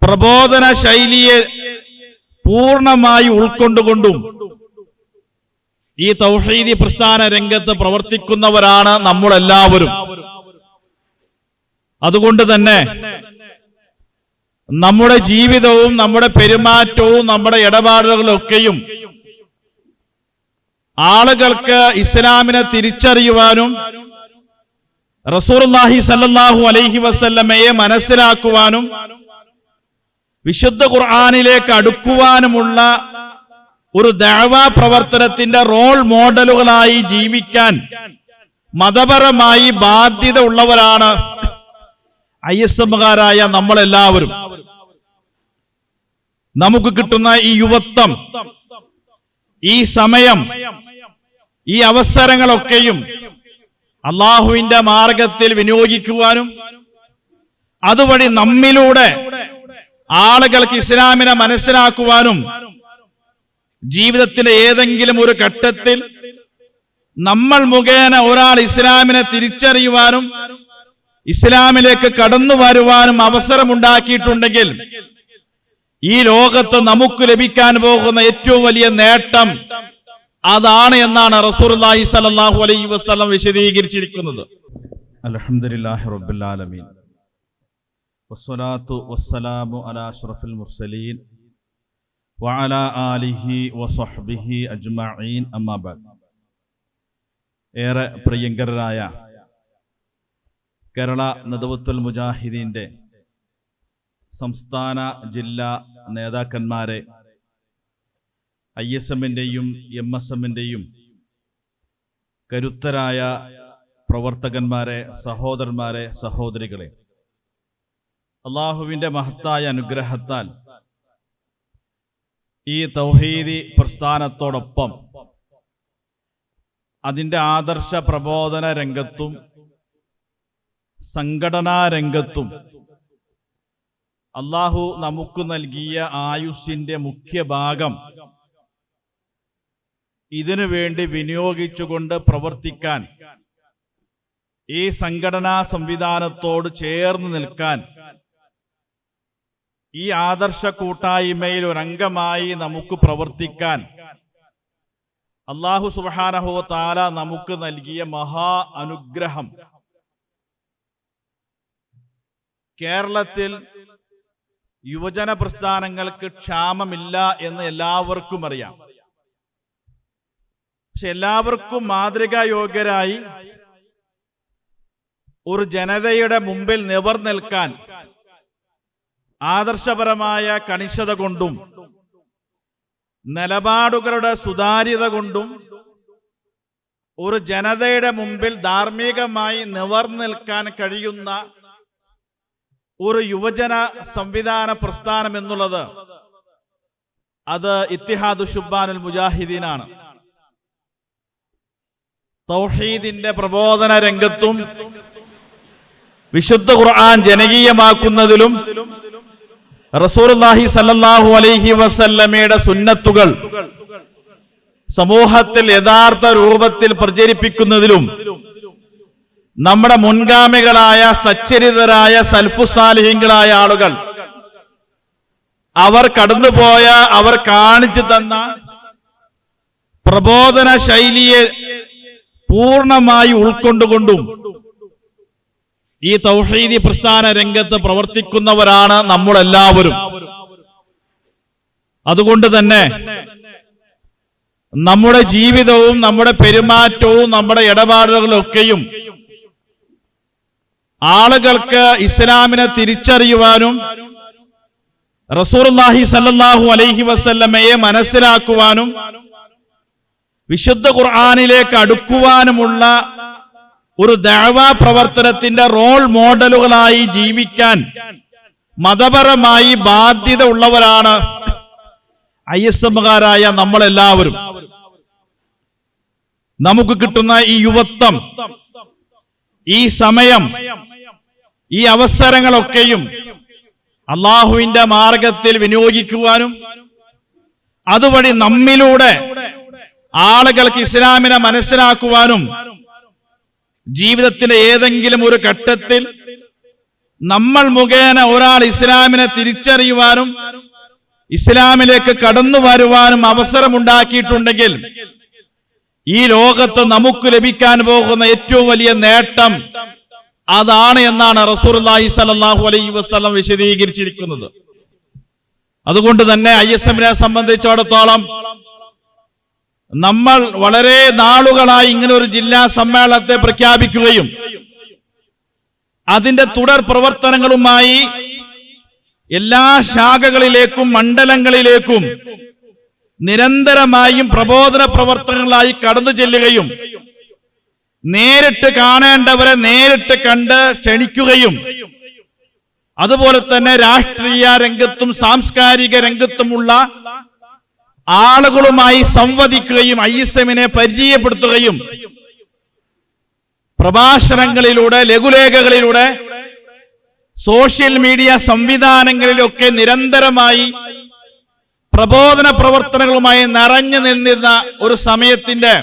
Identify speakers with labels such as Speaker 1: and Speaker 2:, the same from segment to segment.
Speaker 1: പ്രബോധന ശൈലിയെ പൂർണ്ണമായി ഉൾക്കൊണ്ടുകൊണ്ടും ഈ തൗഹീദി പ്രസ്ഥാന രംഗത്ത് പ്രവർത്തിക്കുന്നവരാണ് നമ്മളെല്ലാവരും. അതുകൊണ്ട് തന്നെ നമ്മുടെ ജീവിതവും നമ്മുടെ പെരുമാറ്റവും നമ്മുടെ ഇടപാടുകളൊക്കെയും ആളുകൾക്ക് ഇസ്ലാമിനെ തിരിച്ചറിയുവാനും റസൂലുള്ളാഹി സ്വല്ലല്ലാഹു അലൈഹി വസല്ലമയെ മനസ്സിലാക്കുവാനും വിശുദ്ധ ഖുർആനിലേക്ക് അടുക്കുവാനുമുള്ള ഒരു ദഅവാ പ്രവർത്തനത്തിന്റെ റോൾ മോഡലുകളായി ജീവിക്കാൻ മതപരമായി ബാധ്യത ഉള്ളവരാണ് ISMകാരായ നമ്മളെല്ലാവരും. നമുക്ക് കിട്ടുന്ന ഈ യുവത്വം, ഈ സമയം, ഈ അവസരങ്ങളൊക്കെയും അള്ളാഹുവിന്റെ മാർഗത്തിൽ വിനിയോഗിക്കുവാനും അതുവഴി നമ്മിലൂടെ ആളുകൾക്ക് ഇസ്ലാമിനെ മനസ്സിലാക്കുവാനും ജീവിതത്തിലെ ഏതെങ്കിലും ഒരു ഘട്ടത്തിൽ നമ്മൾ മുഖേന ഒരാൾ ഇസ്ലാമിനെ തിരിച്ചറിയുവാനും ഇസ്ലാമിലേക്ക് കടന്നു വരുവാനും അവസരമുണ്ടാക്കിയിട്ടുണ്ടെങ്കിൽ ഈ ലോകത്ത് നമുക്ക് ലഭിക്കാൻ പോകുന്ന ഏറ്റവും വലിയ നേട്ടം അതാണ് എന്നാണ് റസൂലുള്ളാഹി സ്വല്ലല്ലാഹു അലൈഹി വസല്ലം വിശദീകരിച്ചിരിക്കുന്നത്.
Speaker 2: അൽഹംദുലില്ലാഹി റബ്ബിൽ ആലമീൻ വസ്സലാത്തു വസ്സലാമു അലാ അഷ്റഫിൽ മുർസലീൻ വഅലാ ആലിഹി വസഹ്ബിഹി അജ്മഈൻ. അമ്മാ ബഅദ്. ഏറെ പ്രിയങ്കരായ കേരള നദവത്തുൽ മുജാഹിദീന്റെ സംസ്ഥാന ജില്ലാ നേതാക്കന്മാരെ, ISMന്റെയും MSMന്റെയും കരുത്തരായ പ്രവർത്തകന്മാരെ, സഹോദരന്മാരെ, സഹോദരികളെ, അള്ളാഹുവിന്റെ മഹത്തായ അനുഗ്രഹത്താൽ ഈ തൗഹീദി പ്രസ്ഥാനത്തോടൊപ്പം അതിൻ്റെ ആദർശ പ്രബോധന രംഗത്തും സംഘടനാ രംഗത്തും അള്ളാഹു നമുക്ക് നൽകിയ ആയുസ്സിന്റെ മുഖ്യ ഭാഗം ഇതിനു വേണ്ടി വിനിയോഗിച്ചുകൊണ്ട് പ്രവർത്തിക്കാൻ, ഈ സംഘടനാ സംവിധാനത്തോട് ചേർന്ന് നിൽക്കാൻ, ഈ ആദർശ കൂട്ടായ്മയിൽ ഒരംഗമായി നമുക്ക് പ്രവർത്തിക്കാൻ അല്ലാഹു സുബ്ഹാനഹു വ തആല നമുക്ക് നൽകിയ മഹാ അനുഗ്രഹം. കേരളത്തിൽ യുവജന പ്രസ്ഥാനങ്ങൾക്ക് ക്ഷാമമില്ല എന്ന് എല്ലാവർക്കും അറിയാം. പക്ഷെ എല്ലാവർക്കും മാതൃകായോഗ്യരായി ഒരു ജനതയുടെ മുമ്പിൽ നിവർന്നു നിൽക്കാൻ ആദർശപരമായ കണിശത കൊണ്ടും നിലപാടുകളുടെ സുതാര്യത കൊണ്ടും ഒരു ജനതയുടെ മുമ്പിൽ ധാർമ്മികമായി നിവർന്നു നിൽക്കാൻ കഴിയുന്ന ഒരു യുവജന സംവിധാന പ്രസ്ഥാനം എന്നുള്ളത് അത് ഇത്തിഹാദു ശുബ്ബാനുൽ മുജാഹിദീനാണ്. തൗഹീദിന്റെ പ്രബോധന രംഗത്തും വിശുദ്ധ ഖുർആൻ ജനകീയമാക്കുന്നതിലും റസൂലുള്ളാഹി സ്വല്ലല്ലാഹു അലൈഹി വസല്ലമയുടെ സുന്നത്തുകൾ സമൂഹത്തിൽ യഥാർത്ഥ രൂപത്തിൽ പ്രചരിപ്പിക്കുന്നതിലും നമ്മുടെ മുൻഗാമികളായ സച്ചരിതരായ സൽഫുസാലിഹീങ്ങളായ ആളുകൾ അവർ കടന്നുപോയ, അവർ കാണിച്ചു തന്ന പ്രബോധന ശൈലിയെ പൂർണ്ണമായി ഉൾക്കൊണ്ടുകൊണ്ടും ഈ തൗഹീദി പ്രസ്ഥാന രംഗത്ത് പ്രവർത്തിക്കുന്നവരാണ് നമ്മളെല്ലാവരും. അതുകൊണ്ട് തന്നെ നമ്മുടെ ജീവിതവും നമ്മുടെ പെരുമാറ്റവും നമ്മുടെ ഇടപാടുകളൊക്കെയും ആളുകൾക്ക് ഇസ്ലാമിനെ തിരിച്ചറിയുവാനും റസൂലുള്ളാഹി സ്വല്ലല്ലാഹു അലൈഹി വസല്ലമയെ മനസ്സിലാക്കുവാനും വിശുദ്ധ ഖുർആനിലേക്ക് അടുക്കുവാനുമുള്ള ഒരു ദഅവാ പ്രവർത്തനത്തിന്റെ റോൾ മോഡലുകളായി ജീവിക്കാൻ മതപരമായി ബാധ്യത ഉള്ളവരാണ് ISMകാരായ നമ്മളെല്ലാവരും. നമുക്ക് കിട്ടുന്ന ഈ യുവത്വം, ഈ സമയം, ഈ അവസരങ്ങളൊക്കെയും അള്ളാഹുവിന്റെ മാർഗത്തിൽ വിനിയോഗിക്കുവാനും അതുവഴി നമ്മിലൂടെ ആളുകൾക്ക് ഇസ്ലാമിനെ മനസ്സിലാക്കുവാനും ജീവിതത്തിലെ ഏതെങ്കിലും ഒരു ഘട്ടത്തിൽ
Speaker 1: നമ്മൾ മുഖേന ഒരാൾ ഇസ്ലാമിനെ തിരിച്ചറിയുവാനും ഇസ്ലാമിലേക്ക് കടന്നു വരുവാനും അവസരമുണ്ടാക്കിയിട്ടുണ്ടെങ്കിൽ ഈ ലോകത്ത് നമുക്ക് ലഭിക്കാൻ പോകുന്ന ഏറ്റവും വലിയ നേട്ടം അതാണ് എന്നാണ് റസൂലുള്ളാഹി സ്വല്ലല്ലാഹു അലൈഹി വസല്ലം വിശദീകരിച്ചിരിക്കുന്നത്. അതുകൊണ്ട് തന്നെ ISMനെ സംബന്ധിച്ചിടത്തോളം നമ്മൾ വളരെ നാളുകളായി ഇങ്ങനെ ഒരു ജില്ലാ സമ്മേളനത്തെ പ്രഖ്യാപിക്കുകയും അതിന്റെ തുടർ പ്രവർത്തനങ്ങളുമായി എല്ലാ ശാഖകളിലേക്കും മണ്ഡലങ്ങളിലേക്കും നിരന്തരമായും പ്രബോധന പ്രവർത്തനങ്ങളായി കടന്നു ചെല്ലുകയും നേരിട്ട് കാണേണ്ടവരെ നേരിട്ട് കണ്ട് ക്ഷണിക്കുകയും അതുപോലെ തന്നെ രാഷ്ട്രീയ രംഗത്തും സാംസ്കാരിക രംഗത്തുമുള്ള ആളുകളുമായി സംവദിക്കുകയും ISMനെ പരിചയപ്പെടുത്തുകയും പ്രഭാഷണങ്ങളിലൂടെ ലഘുലേഖകളിലൂടെ സോഷ്യൽ മീഡിയ സംവിധാനങ്ങളിലൊക്കെ നിരന്തരമായി പ്രബോധന പ്രവർത്തനങ്ങളുമായി നിറഞ്ഞു നിന്നിരുന്ന ഒരു സമയത്തിന്റെ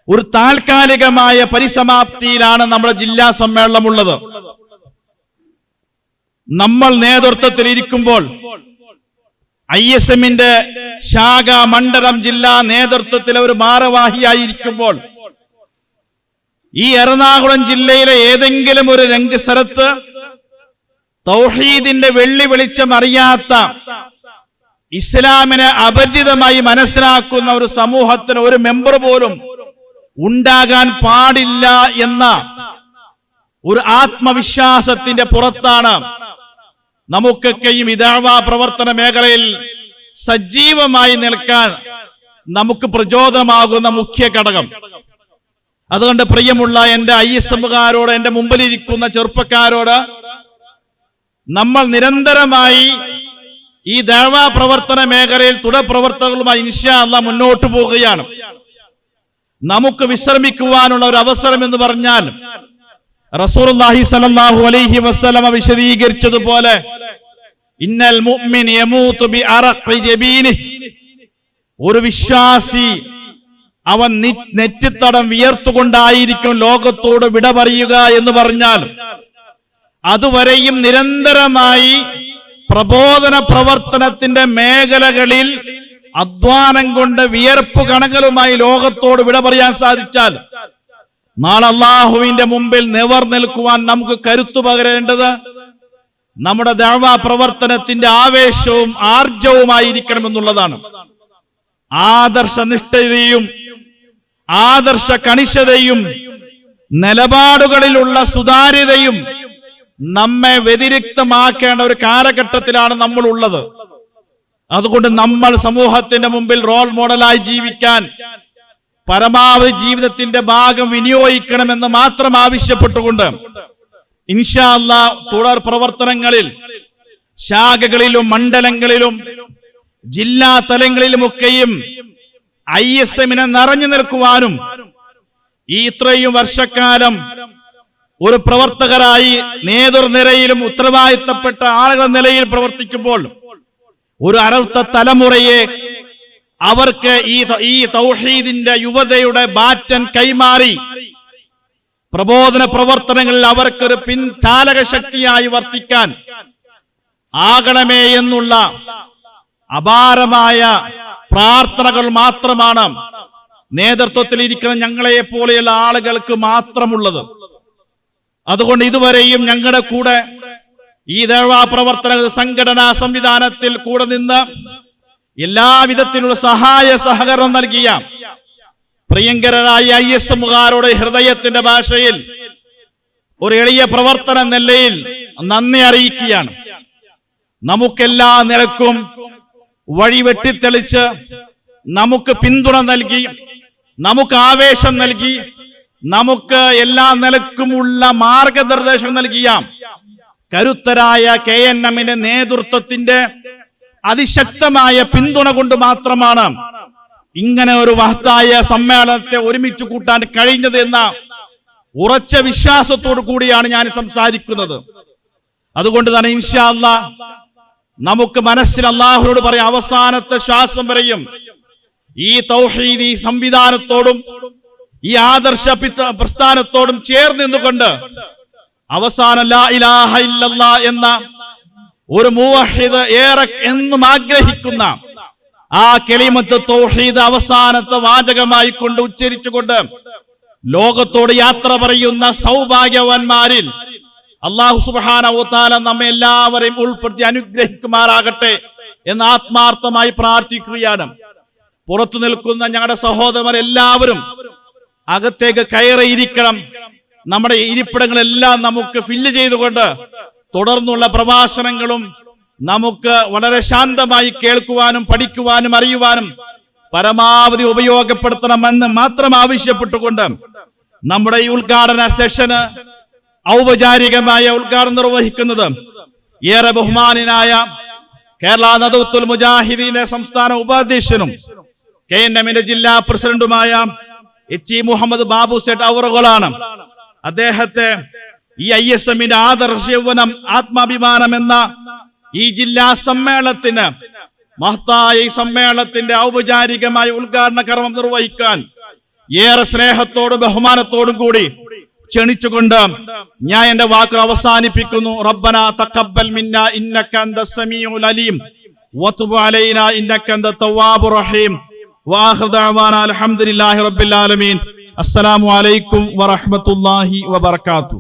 Speaker 1: ഒരു താൽക്കാലികമായ പരിസമാപ്തിയിലാണ് നമ്മുടെ ജില്ലാ സമ്മേളനമുള്ളത്. നമ്മൾ നേതൃത്വത്തിൽ ഇരിക്കുമ്പോൾ ISMന്റെ ശാഖ മണ്ഡലം ജില്ലാ നേതൃത്വത്തിലെ ഒരു ഭാരവാഹിയായിരിക്കുമ്പോൾ ഈ എറണാകുളം ജില്ലയിലെ ഏതെങ്കിലും ഒരു രംഗസ്ഥലത്ത് തൗഹീദിന്റെ വെള്ളി വെളിച്ചം അറിയാത്ത ഇസ്ലാമിനെ അപരിചിതമായി മനസ്സിലാക്കുന്ന ഒരു സമൂഹത്തിന് ഒരു മെമ്പർ പോലും ഉണ്ടാകാൻ പാടില്ല എന്ന ഒരു ആത്മവിശ്വാസത്തിന്റെ പുറത്താണ് നമുക്കൊക്കെയും ഇദഅവ പ്രവർത്തന മേഖലയിൽ സജീവമായി നിൽക്കാൻ നമുക്ക് പ്രചോദനമാകുന്ന മുഖ്യ ഘടകം. അതുകൊണ്ട് പ്രിയമുള്ള എന്റെ ISMകാരോട്, എന്റെ മുമ്പിലിരിക്കുന്ന ചെറുപ്പക്കാരോട്, നമ്മൾ നിരന്തരമായി ഈ ദഅവ പ്രവർത്തന മേഖലയിൽ തുടർ പ്രവർത്തനങ്ങളുമായി ഇൻഷാ അല്ലാഹ് മുന്നോട്ട് പോവുകയാണ്. നമുക്ക് വിശ്രമിക്കുവാനുള്ള ഒരു അവസരം എന്ന് പറഞ്ഞാൽ റസൂലുള്ളാഹി സ്വല്ലല്ലാഹു അലൈഹി വസല്ലമ വിശദീകരിച്ചതുപോലെ ഇന്നൽ മുഅ്മിൻ യമൂതു ബി അറഖി ജബീനിഹി, ഒരു വിശ്വാസി അവൻ നെറ്റിത്തടം വിയർത്തുകൊണ്ടായിരിക്കും ലോകത്തോട് വിട പറയുക എന്ന് പറഞ്ഞാൽ അതുവരെയും നിരന്തരമായി പ്രബോധന പ്രവർത്തനത്തിന്റെ മേഖലകളിൽ അധ്വാനം കൊണ്ട് വിയർപ്പ് കണകളുമായി ലോകത്തോട് വിട പറയാൻ സാധിച്ചാൽ നാളെ അല്ലാഹുവിന്റെ മുമ്പിൽ നിവർ നിൽക്കുവാൻ നമുക്ക് കരുത്തു പകരേണ്ടത് നമ്മുടെ ദഅവ പ്രവർത്തനത്തിന്റെ ആവേശവും ആർജവുമായിരിക്കണമെന്നുള്ളതാണ്. ആദർശനിഷ്ഠതയും ആദർശ കണിശതയും നിലപാടുകളിലുള്ള സുതാര്യതയും നമ്മെ വ്യതിരിക്തമാക്കേണ്ട ഒരു കാലഘട്ടത്തിലാണ് നമ്മൾ ഉള്ളത്. അതുകൊണ്ട് നമ്മൾ സമൂഹത്തിന്റെ മുമ്പിൽ റോൾ മോഡലായി ജീവിക്കാൻ പരമാവധി ജീവിതത്തിന്റെ ഭാഗം വിനിയോഗിക്കണമെന്ന് മാത്രം ആവശ്യപ്പെട്ടുകൊണ്ട് ഇൻഷാ അല്ലാഹ് തുടർ പ്രവർത്തനങ്ങളിൽ ശാഖകളിലും മണ്ഡലങ്ങളിലും ജില്ലാ തലങ്ങളിലുമൊക്കെയും ISMനെ നിറഞ്ഞു നിൽക്കുവാനും ഈ ഇത്രയും വർഷക്കാലം ഒരു പ്രവർത്തകരായി നേതൃനിരയിലും ഉത്തരവാദിത്തപ്പെട്ട ആളുകൾ നിലയിൽ പ്രവർത്തിക്കുമ്പോൾ ഒരു അടുത്ത തലമുറയെ അവർക്ക് ഈ തൗഹീദിന്റെ യുവതയുടെ ബാറ്റൻ കൈമാറി പ്രബോധന പ്രവർത്തനങ്ങളിൽ അവർക്കൊരു പിൻചാലക ശക്തിയായി വർത്തിക്കാൻ ആകണമേ എന്നുള്ള അപാരമായ പ്രാർത്ഥനകൾ മാത്രമാണ് നേതൃത്വത്തിൽ ഇരിക്കുന്ന ഞങ്ങളെ പോലെയുള്ള ആളുകൾക്ക് മാത്രമുള്ളത്. അതുകൊണ്ട് ഇതുവരെയും ഞങ്ങളുടെ കൂടെ ഈ ദഅവ പ്രവർത്തന സംഘടനാ സംവിധാനത്തിൽ കൂടെ നിന്ന് എല്ലാവിധത്തിലുള്ള സഹായ സഹകരണം നൽകിയ പ്രിയങ്കരായ ISMകാരോട് ഹൃദയത്തിന്റെ ഭാഷയിൽ ഒരു എളിയ പ്രവർത്തന നിലയിൽ നന്ദി അറിയിക്കുകയാണ്. നമുക്കെല്ലാ നിലക്കും വഴി വെട്ടിത്തെളിച്ച് നമുക്ക് പിന്തുണ നൽകി, നമുക്ക് ആവേശം നൽകി, നമുക്ക് എല്ലാ നിലക്കുമുള്ള മാർഗനിർദ്ദേശം നൽകിയ കരുത്തരായ KNMന്റെ നേതൃത്വത്തിന്റെ അതിശക്തമായ പിന്തുണ കൊണ്ട് മാത്രമാണ് ഇങ്ങനെ ഒരു മഹത്തായ സമ്മേളനത്തെ ഒരുമിച്ച് കൂട്ടാൻ കഴിഞ്ഞത് എന്ന ഉറച്ച വിശ്വാസത്തോടു കൂടിയാണ് ഞാൻ സംസാരിക്കുന്നത്. അതുകൊണ്ട് തന്നെ ഇൻഷാ അല്ലാഹ് നമുക്ക് മനസ്സിൽ അല്ലാഹുവോട് പറയാം, അവസാനത്തെ ശ്വാസം വരെയും ഈ തൗഹീദി സംവിധാനത്തോടും ഈ ആദർശ പ്രസ്ഥാനത്തോടും ചേർന്ന് നിന്നുകൊണ്ട് അവസാനം ലാ ഇലാഹ ഇല്ലല്ലാഹ് എന്ന ഒരു മുവഹിദ് ഏറെ എന്നും ആഗ്രഹിക്കുന്ന ആ കലിമത്ത് തൗഹീദ് അവസാനത്തെ വാചകമായി കൊണ്ട് ഉച്ചരിച്ചുകൊണ്ട് ലോകത്തോട് യാത്ര പറയുന്ന സൗഭാഗ്യവാന്മാരിൽ അല്ലാഹു സുബ്ഹാനഹു വ തആല നമ്മെ എല്ലാവരെയും ഉൾപ്പെടുത്തി അനുഗ്രഹിക്കുമാറാകട്ടെ എന്ന് ആത്മാർത്ഥമായി പ്രാർത്ഥിക്കുകയാണ്. പുറത്തു നിൽക്കുന്ന ഞങ്ങളുടെ സഹോദരന്മാർ എല്ലാവരും അകത്തേക്ക് കയറിയിരിക്കണം. നമ്മുടെ ഇരിപ്പിടങ്ങളെല്ലാം നമുക്ക് ഫില്ല് ചെയ്തുകൊണ്ട് തുടർന്നുള്ള പ്രഭാഷണങ്ങളും നമുക്ക് വളരെ ശാന്തമായി കേൾക്കുവാനും പഠിക്കുവാനും അറിയുവാനും പരമാവധി ഉപയോഗപ്പെടുത്തണമെന്ന് മാത്രം ആവശ്യപ്പെട്ടുകൊണ്ട് നമ്മുടെ ഈ ഉദ്ഘാടന സെഷന് ഔപചാരികമായ ഉദ്ഘാടനം നിർവഹിക്കുന്നത് ഏറെ ബഹുമാനായ കേരള നദവത്തുൽ മുജാഹിദീന്റെ സംസ്ഥാന ഉപാധ്യക്ഷനും KNM ജില്ലാ പ്രസിഡന്റുമായ എച്ച് മുഹമ്മദ് ബാബു സേട്ട് അവറുകളാണ്. അദ്ദേഹത്തെ ഈ ISM ആദർശ യൗവനം ആത്മാഭിമാനം എന്ന ഈ ജില്ലാ സമ്മേളനത്തിന് മഹത്തായ ഈ സമ്മേളനത്തിന്റെ ഔപചാരികമായ ഉദ്ഘാടന കർമ്മം നിർവഹിക്കാൻ ഏറെ സ്നേഹത്തോടും ബഹുമാനത്തോടും കൂടി ക്ഷണിച്ചുകൊണ്ട് ഞാൻ എന്റെ വാക്കുകൾ അവസാനിപ്പിക്കുന്നു. റബ്ബന തഖബ്ബൽ മിന്നാ ഇന്നക അൻതസ് സമീഉൽ അലീം വതുബ് അലൈനാ ഇന്നക അൻതത് തവ്വാബുർ റഹീം വആഖിറു ദഅവാനാ അൽഹംദുലില്ലാഹി റബ്ബിൽ ആലമീൻ. അസ്സലാമു അലൈക്കും വറഹ്മത്തുള്ളാഹി വബറകാതുഹു.